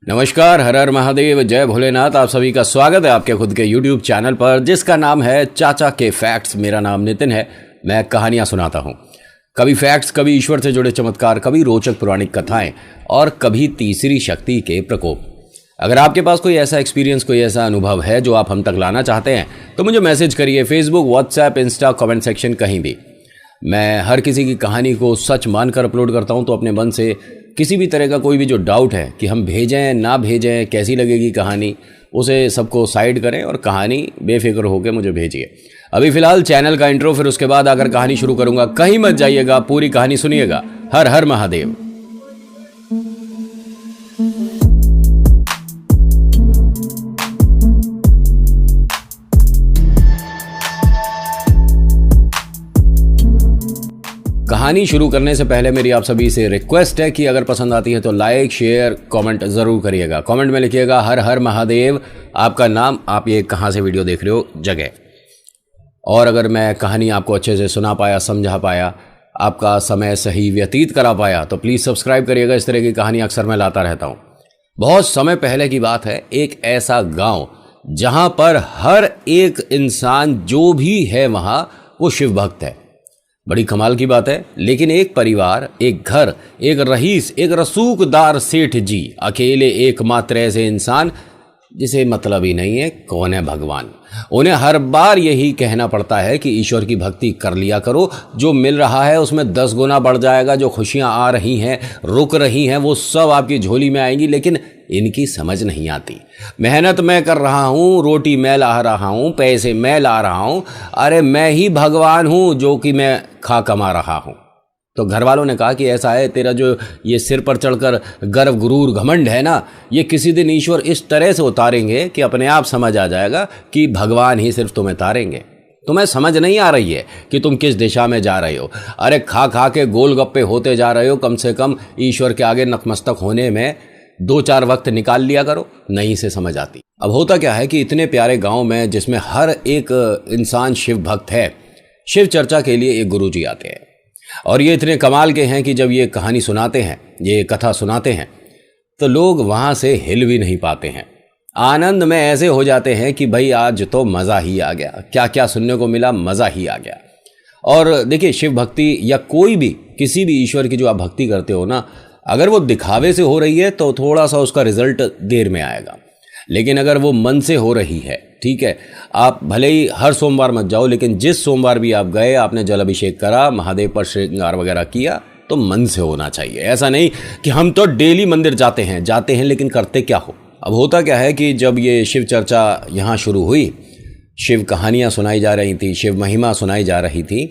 नमस्कार, हर हर महादेव, जय भोलेनाथ। आप सभी का स्वागत है आपके खुद के YouTube चैनल पर जिसका नाम है चाचा के फैक्ट्स। मेरा नाम नितिन है। मैं कहानियाँ सुनाता हूँ, कभी फैक्ट्स, कभी ईश्वर से जुड़े चमत्कार, कभी रोचक पौराणिक कथाएं और कभी तीसरी शक्ति के प्रकोप। अगर आपके पास कोई ऐसा एक्सपीरियंस, कोई ऐसा अनुभव है जो आप हम तक लाना चाहते हैं तो मुझे मैसेज करिए। Facebook, WhatsApp, Insta, comment section, कहीं भी। मैं हर किसी की कहानी को सच मानकर अपलोड करता हूं, तो अपने मन से किसी भी तरह का कोई भी जो डाउट है कि हम भेजें ना भेजें, कैसी लगेगी कहानी, उसे सबको साइड करें और कहानी बेफिक्र होकर मुझे भेजिए। अभी फ़िलहाल चैनल का इंट्रो, फिर उसके बाद आकर कहानी शुरू करूंगा। कहीं मत जाइएगा, पूरी कहानी सुनिएगा। हर हर महादेव। कहानी शुरू करने से पहले मेरी आप सभी से रिक्वेस्ट है कि अगर पसंद आती है तो लाइक, शेयर, कमेंट ज़रूर करिएगा। कमेंट में लिखिएगा हर हर महादेव, आपका नाम, आप ये कहाँ से वीडियो देख रहे हो, जगह। और अगर मैं कहानी आपको अच्छे से सुना पाया, समझा पाया, आपका समय सही व्यतीत करा पाया तो प्लीज़ सब्सक्राइब करिएगा। इस तरह की कहानी अक्सर मैं लाता रहता हूँ। बहुत समय पहले की बात है, एक ऐसा गाँव जहाँ पर हर एक इंसान जो भी है वहाँ वो शिव भक्त है। बड़ी कमाल की बात है। लेकिन एक परिवार, एक घर, एक रईस, एक रसूखदार सेठ जी, अकेले एकमात्र ऐसे इंसान जिसे मतलब ही नहीं है कौन है भगवान। उन्हें हर बार यही कहना पड़ता है कि ईश्वर की भक्ति कर लिया करो, जो मिल रहा है उसमें 10 गुना बढ़ जाएगा। जो खुशियां आ रही हैं, रुक रही हैं, वो सब आपकी झोली में आएंगी। लेकिन इनकी समझ नहीं आती। मेहनत मैं कर रहा हूँ, रोटी मैं ला रहा हूँ, पैसे मैं ला रहा हूँ, अरे मैं ही भगवान हूँ जो कि मैं खा कमा रहा हूँ। तो घर वालों ने कहा कि ऐसा है, तेरा जो ये सिर पर चढ़कर गर्व, गुरूर, घमंड है ना, ये किसी दिन ईश्वर इस तरह से उतारेंगे कि अपने आप समझ आ जाएगा कि भगवान ही सिर्फ तुम्हें तारेंगे। तुम्हें समझ नहीं आ रही है कि तुम किस दिशा में जा रहे हो। अरे खा खा के गोलगप्पे होते जा रहे हो। कम से कम ईश्वर के आगे नतमस्तक होने में 2-4 वक्त निकाल लिया करो। नहीं से समझ आती। अब होता क्या है कि इतने प्यारे गांव में जिसमें हर एक इंसान शिव भक्त है, शिव चर्चा के लिए एक गुरुजी आते हैं और ये इतने कमाल के हैं कि जब ये कहानी सुनाते हैं, ये कथा सुनाते हैं, तो लोग वहाँ से हिल भी नहीं पाते हैं। आनंद में ऐसे हो जाते हैं कि भाई आज तो मज़ा ही आ गया, क्या क्या सुनने को मिला, मज़ा ही आ गया। और देखिए, शिव भक्ति या कोई भी किसी भी ईश्वर की जो आप भक्ति करते हो ना, अगर वो दिखावे से हो रही है तो थोड़ा सा उसका रिजल्ट देर में आएगा। लेकिन अगर वो मन से हो रही है, ठीक है, आप भले ही हर सोमवार मत जाओ, लेकिन जिस सोमवार भी आप गए, आपने जल अभिषेक करा, महादेव पर श्रृंगार वगैरह किया, तो मन से होना चाहिए। ऐसा नहीं कि हम तो डेली मंदिर जाते हैं लेकिन करते क्या हो। अब होता क्या है कि जब ये शिव चर्चा यहाँ शुरू हुई, शिव कहानियाँ सुनाई जा रही थी, शिव महिमा सुनाई जा रही थी,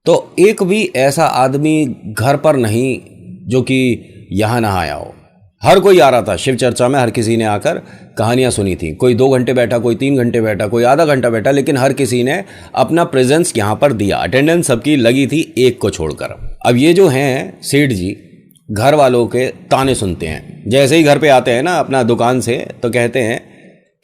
तो एक भी ऐसा आदमी घर पर नहीं जो कि यहाँ ना आया हो। हर कोई आ रहा था शिव चर्चा में। हर किसी ने आकर कहानियाँ सुनी थी। कोई 2 घंटे बैठा, कोई 3 घंटे बैठा, कोई आधा घंटा बैठा, लेकिन हर किसी ने अपना प्रेजेंस यहाँ पर दिया। अटेंडेंस सबकी लगी थी, एक को छोड़कर। अब ये जो हैं सेठ जी, घर वालों के ताने सुनते हैं। जैसे ही घर पे आते हैं ना अपना दुकान से, तो कहते हैं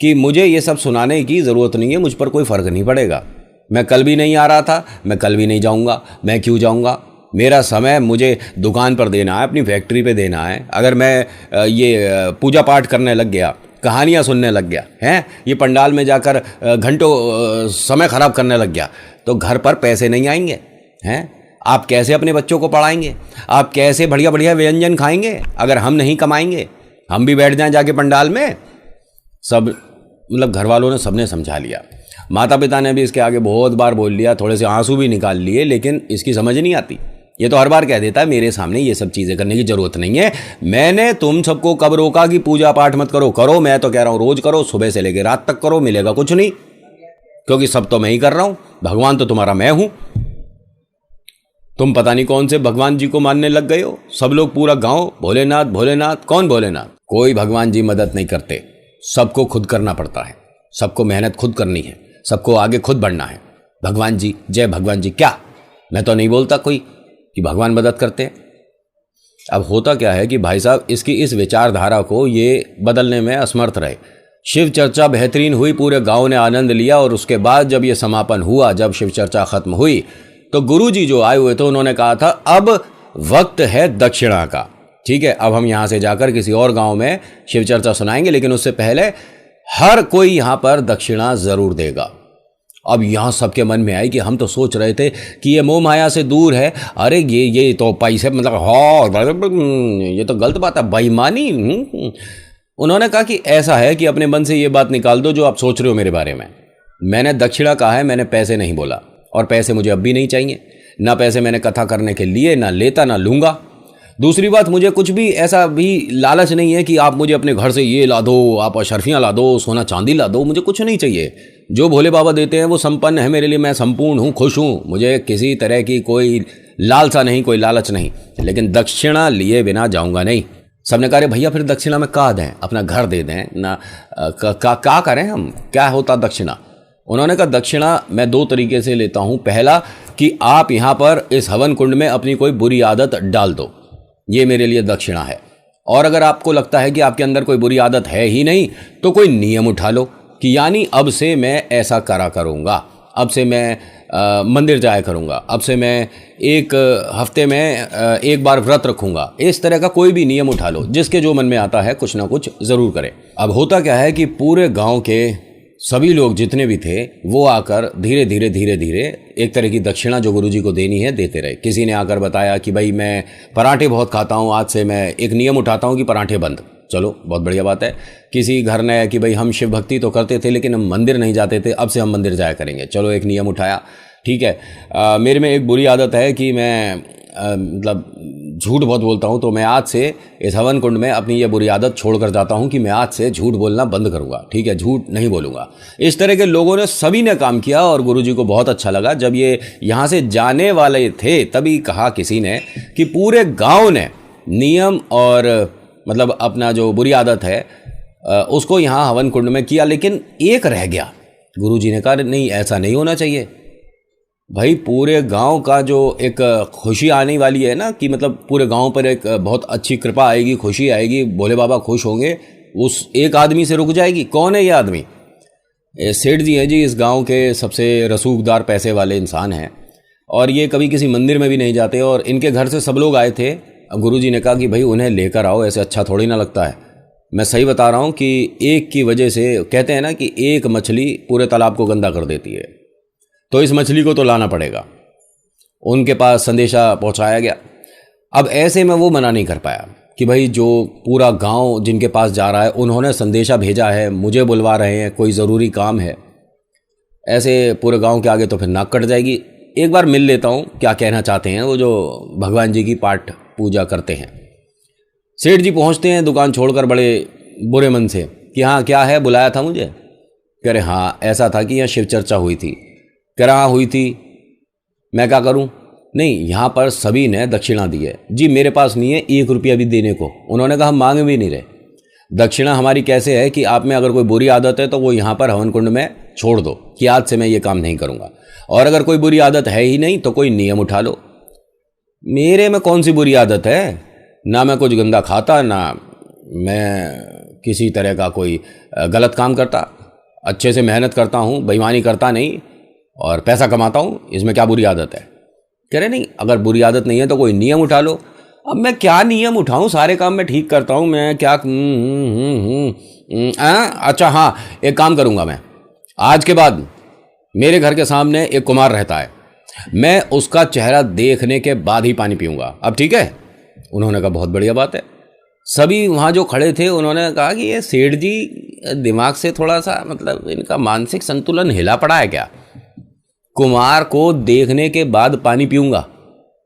कि मुझे ये सब सुनाने की ज़रूरत नहीं है, मुझ पर कोई फ़र्क नहीं पड़ेगा। मैं कल भी नहीं आ रहा था, मैं कल भी नहीं जाऊँगा। मैं क्यों जाऊँगा? मेरा समय मुझे दुकान पर देना है, अपनी फैक्ट्री पे देना है। अगर मैं ये पूजा पाठ करने लग गया, कहानियाँ सुनने लग गया, हैं, ये पंडाल में जाकर घंटों समय ख़राब करने लग गया, तो घर पर पैसे नहीं आएंगे। हैं, आप कैसे अपने बच्चों को पढ़ाएंगे? आप कैसे बढ़िया बढ़िया व्यंजन खाएंगे अगर हम नहीं कमाएंगे? हम भी बैठ जाएं जाके पंडाल में। सब मतलब घर वालों ने सबने समझा लिया। माता पिता ने भी इसके आगे बहुत बार बोल लिया, थोड़े से आंसू भी निकाल लिए, लेकिन इसकी समझ नहीं आती। ये तो हर बार कह देता है मेरे सामने ये सब चीज़ें करने की ज़रूरत नहीं है। मैंने तुम सबको कब रोका कि पूजा पाठ मत करो? करो, मैं तो कह रहा हूँ रोज़ करो, सुबह से लेकर रात तक करो, मिलेगा कुछ नहीं, क्योंकि सब तो मैं ही कर रहा हूँ। भगवान तो तुम्हारा मैं हूँ। तुम पता नहीं कौन से भगवान जी को मानने लग गए हो। सब लोग, पूरा गाँव भोलेनाथ भोलेनाथ। कौन भोलेनाथ? कोई भगवान जी मदद नहीं करते, सबको खुद करना पड़ता है। सबको मेहनत खुद करनी है, सबको आगे खुद बढ़ना है। भगवान जी, जय भगवान जी, क्या मैं तो नहीं बोलता कोई कि भगवान मदद करते हैं। अब होता क्या है कि भाई साहब इसकी इस विचारधारा को ये बदलने में असमर्थ रहे। शिव चर्चा बेहतरीन हुई, पूरे गांव ने आनंद लिया, और उसके बाद जब ये समापन हुआ, जब शिव चर्चा खत्म हुई, तो गुरुजी जो आए हुए थे उन्होंने कहा था अब वक्त है दक्षिणा का। ठीक है, अब हम यहाँ से जाकर किसी और गांव में शिव चर्चा सुनाएंगे, लेकिन उससे पहले हर कोई यहाँ पर दक्षिणा जरूर देगा। अब यहाँ सबके मन में आई कि हम तो सोच रहे थे कि ये मोह माया से दूर है, अरे ये तो पैसे मतलब ये तो गलत बात है, बेईमानी। उन्होंने कहा कि ऐसा है कि अपने मन से ये बात निकाल दो जो आप सोच रहे हो मेरे बारे में। मैंने दक्षिणा कहा है, मैंने पैसे नहीं बोला, और पैसे मुझे अब भी नहीं चाहिए। ना पैसे मैंने कथा करने के लिए ना लेता ना लूँगा। दूसरी बात, मुझे कुछ भी ऐसा भी लालच नहीं है कि आप मुझे अपने घर से ये ला दो, आप अशर्फियाँ ला दो, सोना चांदी ला दो, मुझे कुछ नहीं चाहिए। जो भोले बाबा देते हैं वो संपन्न है मेरे लिए, मैं संपूर्ण हूँ, खुश हूँ, मुझे किसी तरह की कोई लालसा नहीं, कोई लालच नहीं, लेकिन दक्षिणा लिए बिना जाऊँगा नहीं। सबने कहा भैया फिर दक्षिणा में क्या दें, अपना घर दे दें ना, क्या करें हम, क्या होता दक्षिणा। उन्होंने कहा दक्षिणा मैं दो तरीके से लेता हूँ। पहला कि आप यहाँ पर इस हवन कुंड में अपनी कोई बुरी आदत डाल दो, ये मेरे लिए दक्षिणा है। और अगर आपको लगता है कि आपके अंदर कोई बुरी आदत है ही नहीं तो कोई नियम उठा लो कि यानी अब से मैं ऐसा करा करूँगा, अब से मैं मंदिर जाया करूँगा, अब से मैं एक हफ्ते में एक बार व्रत रखूँगा। इस तरह का कोई भी नियम उठा लो, जिसके जो मन में आता है कुछ ना कुछ ज़रूर करें। अब होता क्या है कि पूरे गांव के सभी लोग जितने भी थे वो आकर धीरे धीरे एक तरह की दक्षिणा जो गुरुजी को देनी है देते रहे। किसी ने आकर बताया कि भाई मैं पराठे बहुत खाता हूँ, आज से मैं एक नियम उठाता हूँ कि पराठे बंद। चलो बहुत बढ़िया बात है। किसी घर ने कि भाई हम शिव भक्ति तो करते थे लेकिन हम मंदिर नहीं जाते थे, अब से हम मंदिर जाया करेंगे। चलो एक नियम उठाया, ठीक है। मेरे में एक बुरी आदत है कि मैं मतलब झूठ बहुत बोलता हूँ, तो मैं आज से इस हवन कुंड में अपनी ये बुरी आदत छोड़कर जाता हूँ कि मैं आज से झूठ बोलना बंद करूँगा, ठीक है, झूठ नहीं बोलूँगा। इस तरह के लोगों ने सभी ने काम किया और गुरुजी को बहुत अच्छा लगा। जब ये यहाँ से जाने वाले थे तभी कहा किसी ने कि पूरे गाँव ने नियम और मतलब अपना जो बुरी आदत है उसको यहाँ हवन कुंड में किया, लेकिन एक रह गया। गुरुजी ने कहा नहीं, ऐसा नहीं होना चाहिए भाई। पूरे गांव का जो एक खुशी आने वाली है ना, कि मतलब पूरे गांव पर एक बहुत अच्छी कृपा आएगी, खुशी आएगी, भोले बाबा खुश होंगे, उस एक आदमी से रुक जाएगी। कौन है ये आदमी? सेठ जी हैं जी, इस गांव के सबसे रसूखदार पैसे वाले इंसान हैं और ये कभी किसी मंदिर में भी नहीं जाते और इनके घर से सब लोग आए थे। अब गुरुजी ने कहा कि भाई उन्हें लेकर आओ, ऐसे अच्छा थोड़ी ना लगता है। मैं सही बता रहा हूँ कि एक की वजह से, कहते हैं ना कि एक मछली पूरे तालाब को गंदा कर देती है, तो इस मछली को तो लाना पड़ेगा। उनके पास संदेशा पहुंचाया गया। अब ऐसे में वो मना नहीं कर पाया कि भाई जो पूरा गांव जिनके पास जा रहा है उन्होंने संदेशा भेजा है, मुझे बुलवा रहे हैं, कोई ज़रूरी काम है, ऐसे पूरे गांव के आगे तो फिर नाक कट जाएगी। एक बार मिल लेता हूँ क्या कहना चाहते हैं वो जो भगवान जी की पाठ पूजा करते हैं। सेठ जी पहुँचते हैं दुकान छोड़कर बड़े बुरे मन से कि हाँ क्या है, बुलाया था मुझे? कह रहे हाँ ऐसा था कि यहाँ शिव चर्चा हुई थी। कह रहा हुई थी, मैं क्या करूं? नहीं, यहाँ पर सभी ने दक्षिणा दी है जी, मेरे पास नहीं है 1 रुपया भी देने को। उन्होंने कहा हम मांगे भी नहीं रहे। दक्षिणा हमारी कैसे है कि आप में अगर कोई बुरी आदत है तो वो यहाँ पर हवन कुंड में छोड़ दो कि आज से मैं ये काम नहीं करूँगा, और अगर कोई बुरी आदत है ही नहीं तो कोई नियम उठा लो। मेरे में कौन सी बुरी आदत है? ना मैं कुछ गंदा खाता, ना मैं किसी तरह का कोई गलत काम करता, अच्छे से मेहनत करता हूँ, बेईमानी करता नहीं और पैसा कमाता हूँ, इसमें क्या बुरी आदत है? कह रहे नहीं, अगर बुरी आदत नहीं है तो कोई नियम उठा लो। अब मैं क्या नियम उठाऊँ, सारे काम मैं ठीक करता हूँ, मैं क्या अच्छा हाँ एक काम करूँगा, मैं आज के बाद मेरे घर के सामने एक कुमार रहता है, मैं उसका चेहरा देखने के बाद ही पानी पीऊँगा। अब ठीक है? उन्होंने कहा बहुत बढ़िया बात है। सभी वहाँ जो खड़े थे उन्होंने कहा कि ये सेठ जी दिमाग से थोड़ा सा मतलब इनका मानसिक संतुलन हिला पड़ा है क्या? कुमार को देखने के बाद पानी पीऊंगा,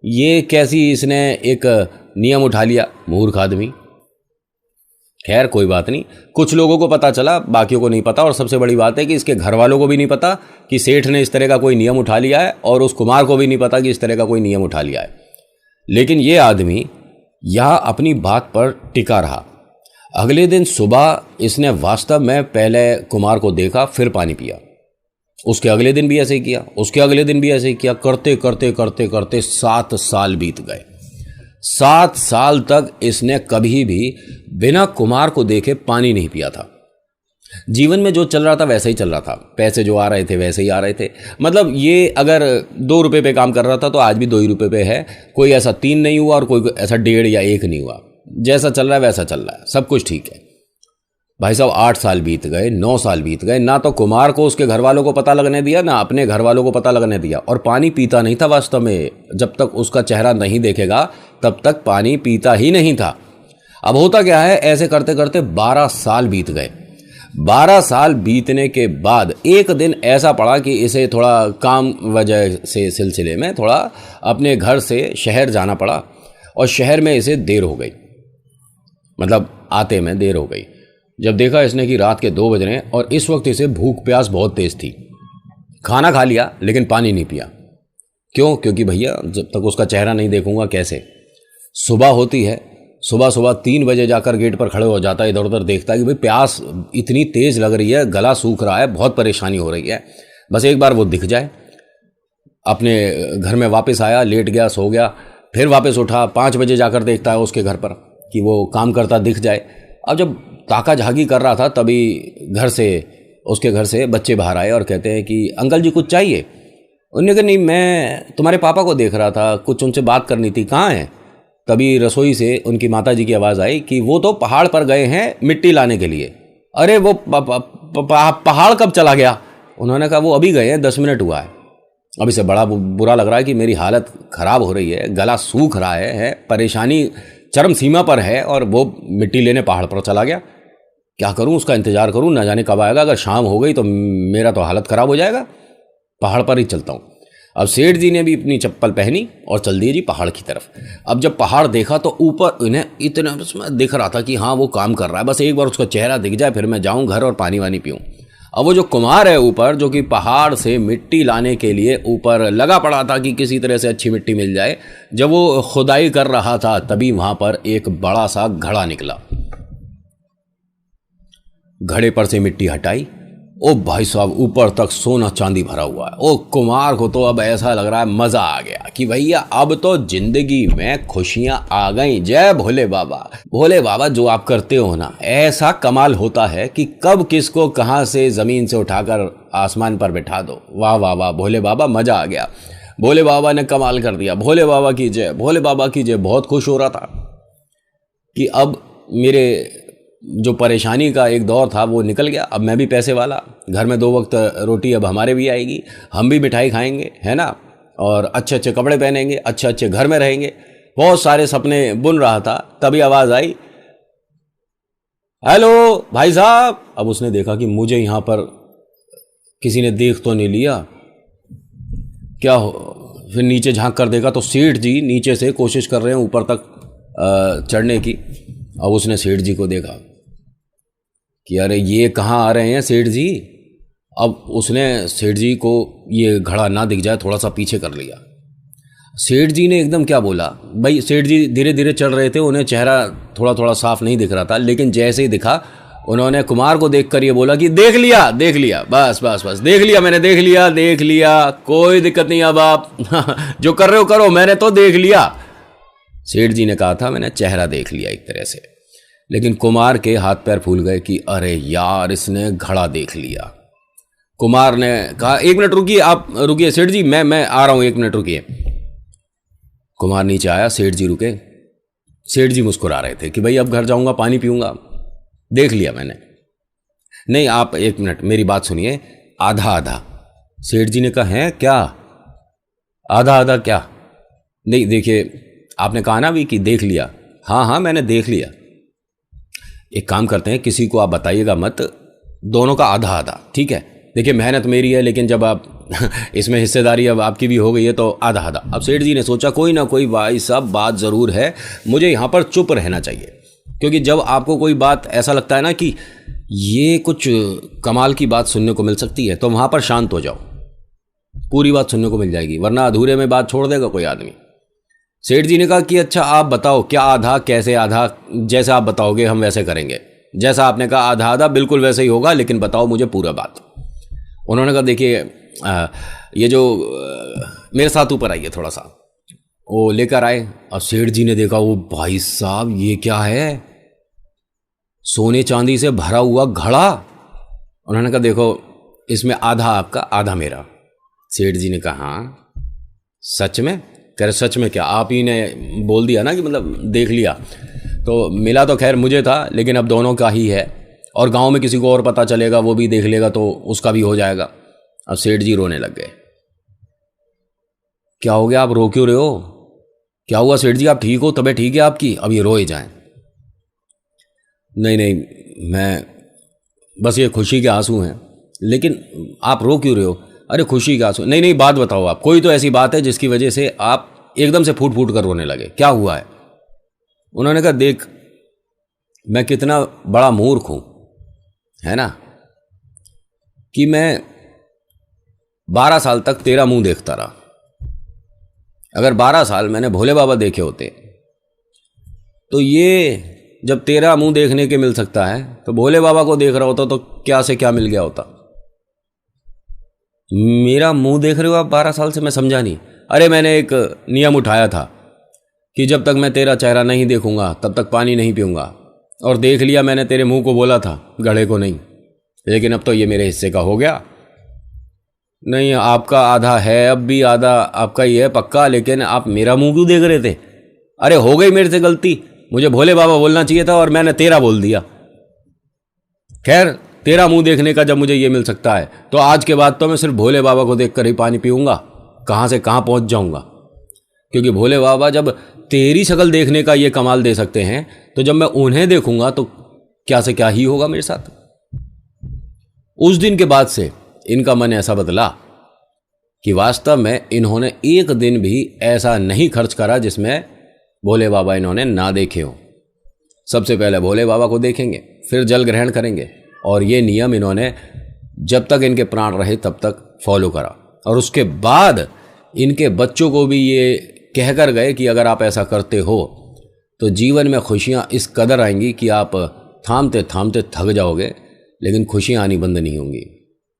ये कैसी इसने एक नियम उठा लिया, मूर्ख आदमी। खैर कोई बात नहीं, कुछ लोगों को पता चला, बाकियों को नहीं पता, और सबसे बड़ी बात है कि इसके घर वालों को भी नहीं पता कि सेठ ने इस तरह का कोई नियम उठा लिया है, और उस कुमार को भी नहीं पता कि इस तरह का कोई नियम उठा लिया है। लेकिन ये आदमी यहाँ अपनी बात पर टिका रहा। अगले दिन सुबह इसने वास्तव में पहले कुमार को देखा, फिर पानी पिया। उसके अगले दिन भी ऐसे ही किया, उसके अगले दिन भी ऐसे ही किया। करते करते करते करते 7 साल बीत गए। 7 साल तक इसने कभी भी बिना कुमार को देखे पानी नहीं पिया था। जीवन में जो चल रहा था वैसे ही चल रहा था, पैसे जो आ रहे थे वैसे ही आ रहे थे। मतलब ये अगर 2 रुपये पे काम कर रहा था तो आज भी 2 ही रुपये पे है। कोई ऐसा 3 नहीं हुआ और कोई ऐसा 1.5 या 1 नहीं हुआ। जैसा चल रहा है वैसा चल रहा है, सब कुछ ठीक है। भाई साहब 8 साल बीत गए, 9 साल बीत गए, ना तो कुमार को उसके घर वालों को पता लगने दिया, ना अपने घर वालों को पता लगने दिया। और पानी पीता नहीं था वास्तव में, जब तक उसका चेहरा नहीं देखेगा तब तक पानी पीता ही नहीं था। अब होता क्या है, ऐसे करते करते 12 साल बीत गए। 12 साल बीतने के बाद एक दिन ऐसा पड़ा कि इसे थोड़ा काम वजह से सिलसिले में थोड़ा अपने घर से शहर जाना पड़ा, और शहर में इसे देर हो गई, मतलब आते में देर हो गई। जब देखा इसने कि रात के 2 बज रहे हैं और इस वक्त इसे भूख प्यास बहुत तेज थी। खाना खा लिया लेकिन पानी नहीं पिया। क्यों? क्योंकि भैया जब तक उसका चेहरा नहीं देखूंगा कैसे। सुबह होती है, सुबह सुबह 3 बजे जाकर गेट पर खड़े हो जाता है, इधर उधर देखता है कि भाई प्यास इतनी तेज लग रही है, गला सूख रहा है, बहुत परेशानी हो रही है, बस एक बार वो दिख जाए। अपने घर में वापस आया, लेट गया, सो गया, फिर वापस उठा, 5 बजे जाकर देखता है उसके घर पर कि वो काम करता दिख जाए। अब जब ताका झाकी कर रहा था तभी उसके घर से बच्चे बाहर आए और कहते हैं कि अंकल जी कुछ चाहिए। उन्होंने कहा नहीं, मैं तुम्हारे पापा को देख रहा था, कुछ उनसे बात करनी थी, कहाँ हैं? तभी रसोई से उनकी माता जी की आवाज़ आई कि वो तो पहाड़ पर गए हैं मिट्टी लाने के लिए। अरे वो पहाड़ कब चला गया? उन्होंने कहा वो अभी गए हैं, 10 मिनट हुआ है। अब इसे बड़ा बुरा लग रहा है कि मेरी हालत ख़राब हो रही है, गला सूख रहा है, परेशानी चरम सीमा पर है, और वो मिट्टी लेने पहाड़ पर चला गया। क्या करूं, उसका इंतज़ार करूं, ना जाने कब आएगा। अगर शाम हो गई तो मेरा तो हालत ख़राब हो जाएगा, पहाड़ पर ही चलता हूं। अब सेठ जी ने भी अपनी चप्पल पहनी और चल दिए जी पहाड़ की तरफ। अब जब पहाड़ देखा तो ऊपर इन्हें इतना दिख रहा था कि हाँ वो काम कर रहा है, बस एक बार उसका चेहरा दिख जाए फिर मैं जाऊं घर और पानी वानी पीऊं। अब वो जो कुमार है ऊपर, जो कि पहाड़ से मिट्टी लाने के लिए ऊपर लगा पड़ा था कि किसी तरह से अच्छी मिट्टी मिल जाए, जब वो खुदाई कर रहा था तभी वहां पर एक बड़ा सा घड़ा निकला। घड़े पर से मिट्टी हटाई, ओ भाई साहब ऊपर तक सोना चांदी भरा हुआ है। ओ कुमार को तो अब ऐसा लग रहा है मजा आ गया कि भैया अब तो जिंदगी में खुशियां आ गई। जय भोले बाबा। भोले बाबा जो आप करते हो ना, ऐसा कमाल होता है कि कब किसको कहां से जमीन से उठाकर आसमान पर बिठा दो। वाह वाह वाह भोले बाबा, मजा आ गया। भोले बाबा ने कमाल कर दिया। भोले बाबा की जय, भोले बाबा की जय। बहुत खुश हो रहा था कि अब मेरे जो परेशानी का एक दौर था वो निकल गया। अब मैं भी पैसे वाला, घर में 2 वक्त रोटी अब हमारे भी आएगी, हम भी मिठाई खाएंगे, है ना, और अच्छे अच्छे कपड़े पहनेंगे, अच्छे अच्छे घर में रहेंगे। बहुत सारे सपने बुन रहा था, तभी आवाज़ आई, हेलो भाई साहब। अब उसने देखा कि मुझे यहाँ पर किसी ने देख तो नहीं लिया, क्या हो। फिर नीचे झांक कर देखा तो सेठ जी नीचे से कोशिश कर रहे हैं ऊपर तक चढ़ने की। अब उसने सेठ जी को देखा कि अरे ये कहाँ आ रहे हैं सेठ जी। अब उसने सेठ जी को ये घड़ा ना दिख जाए थोड़ा सा पीछे कर लिया। सेठ जी ने एकदम क्या बोला, भाई सेठ जी धीरे धीरे चल रहे थे, उन्हें चेहरा थोड़ा थोड़ा साफ नहीं दिख रहा था, लेकिन जैसे ही दिखा उन्होंने कुमार को देखकर ये बोला कि देख लिया देख लिया, बस बस बस देख लिया मैंने, देख लिया, कोई दिक्कत नहीं, अब आप जो कर रहे हो करो, मैंने तो देख लिया। सेठ जी ने कहा था मैंने चेहरा देख लिया एक तरह से, लेकिन कुमार के हाथ पैर फूल गए कि अरे यार इसने घड़ा देख लिया। कुमार ने कहा 1 मिनट रुकिए, आप रुकिए सेठ जी, मैं आ रहा हूं, 1 मिनट रुकिए। कुमार नीचे आया, सेठ जी रुके। सेठ जी मुस्कुरा रहे थे कि भाई अब घर जाऊंगा, पानी पीऊंगा, देख लिया मैंने। नहीं आप 1 मिनट मेरी बात सुनिए, आधा आधा। सेठ जी ने कहा है क्या आधा आधा क्या? नहीं देखिए आपने कहा ना भी कि देख लिया। हाँ हाँ मैंने देख लिया। एक काम करते हैं, किसी को आप बताइएगा मत, दोनों का आधा आधा, ठीक है? देखिए मेहनत मेरी है, लेकिन जब आप इसमें हिस्सेदारी अब आपकी भी हो गई है तो आधा आधा। अब सेठ जी ने सोचा कोई ना कोई भाई साहब बात ज़रूर है, मुझे यहाँ पर चुप रहना चाहिए, क्योंकि जब आपको कोई बात ऐसा लगता है ना कि ये कुछ कमाल की बात सुनने को मिल सकती है, तो वहाँ पर शांत हो जाओ, पूरी बात सुनने को मिल जाएगी, वरना अधूरे में बात छोड़ देगा कोई आदमी। सेठ जी ने कहा कि अच्छा आप बताओ क्या आधा, कैसे आधा, जैसा आप बताओगे हम वैसे करेंगे, जैसा आपने कहा आधा आधा बिल्कुल वैसे ही होगा, लेकिन बताओ मुझे पूरा बात। उन्होंने कहा देखिए ये जो मेरे साथ ऊपर आइए थोड़ा सा, वो लेकर आए। और सेठ जी ने देखा वो भाई साहब ये क्या है, सोने चांदी से भरा हुआ घड़ा। उन्होंने कहा देखो इसमें आधा आपका आधा मेरा। सेठ जी ने कहा हाँ सच में? कह रहे सच में क्या? आप ही ने बोल दिया ना कि मतलब देख लिया। तो मिला तो खैर मुझे था, लेकिन अब दोनों का ही है। और गांव में किसी को और पता चलेगा, वो भी देख लेगा तो उसका भी हो जाएगा। अब सेठ जी रोने लग गए। क्या हो गया, आप रो क्यों रहे हो? क्या हुआ सेठ जी, आप ठीक हो? तबीयत ठीक है आपकी? अब ये रोए जाएं। नहीं नहीं, मैं बस ये खुशी के आंसू हैं। लेकिन आप रो क्यों रहे हो? अरे खुशी के आंसू? नहीं नहीं, बात बताओ आप, कोई तो ऐसी बात है जिसकी वजह से आप एकदम से फूट फूट कर रोने लगे, क्या हुआ है? उन्होंने कहा, देख मैं कितना बड़ा मूर्ख हूं, है ना, कि मैं 12 साल तक तेरा मुंह देखता रहा। अगर 12 साल मैंने भोले बाबा देखे होते तो ये जब तेरा मुंह देखने के मिल सकता है तो भोले बाबा को देख रहा होता तो क्या से क्या मिल गया होता। मेरा मुंह देख रहे हो आप 12 साल से? मैं समझा नहीं। अरे मैंने एक नियम उठाया था कि जब तक मैं तेरा चेहरा नहीं देखूंगा तब तक पानी नहीं पीऊंगा, और देख लिया मैंने, तेरे मुंह को बोला था, गधे को नहीं। लेकिन अब तो ये मेरे हिस्से का हो गया। नहीं, आपका आधा है, अब भी आधा आपका ही है पक्का, लेकिन आप मेरा मुंह क्यों देख रहे थे? अरे हो गई मेरे से गलती, मुझे भोले बाबा बोलना चाहिए था और मैंने तेरा बोल दिया। खैर, तेरा मुंह देखने का जब मुझे ये मिल सकता है तो आज के बाद तो मैं सिर्फ भोले बाबा को देखकर ही पानी पीऊंगा, कहां से कहां पहुंच जाऊंगा। क्योंकि भोले बाबा जब तेरी शक्ल देखने का ये कमाल दे सकते हैं तो जब मैं उन्हें देखूंगा तो क्या से क्या ही होगा मेरे साथ। उस दिन के बाद से इनका मन ऐसा बदला कि वास्तव में इन्होंने एक दिन भी ऐसा नहीं खर्च करा जिसमें भोले बाबा इन्होंने ना देखे हो। सबसे पहले भोले बाबा को देखेंगे, फिर जल ग्रहण करेंगे, और ये नियम इन्होंने जब तक इनके प्राण रहे तब तक फॉलो करा। और उसके बाद इनके बच्चों को भी ये कहकर गए कि अगर आप ऐसा करते हो तो जीवन में खुशियां इस कदर आएंगी कि आप थामते थामते थक जाओगे, लेकिन खुशियां आनी बंद नहीं होंगी।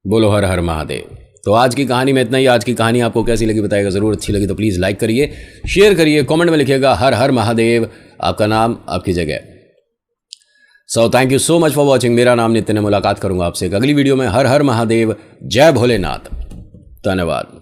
बोलो हर हर महादेव। तो आज की कहानी में इतना ही। आज की कहानी आपको कैसी लगी बताइएगा ज़रूर। अच्छी लगी तो प्लीज़ लाइक करिए, शेयर करिए, कमेंट में लिखिएगा हर हर महादेव, आपका नाम आपकी जगह। So thank you so much for watching. मेरा नाम नितिन है। मुलाकात करूंगा आपसे एक अगली वीडियो में। हर हर महादेव, जय भोलेनाथ, धन्यवाद।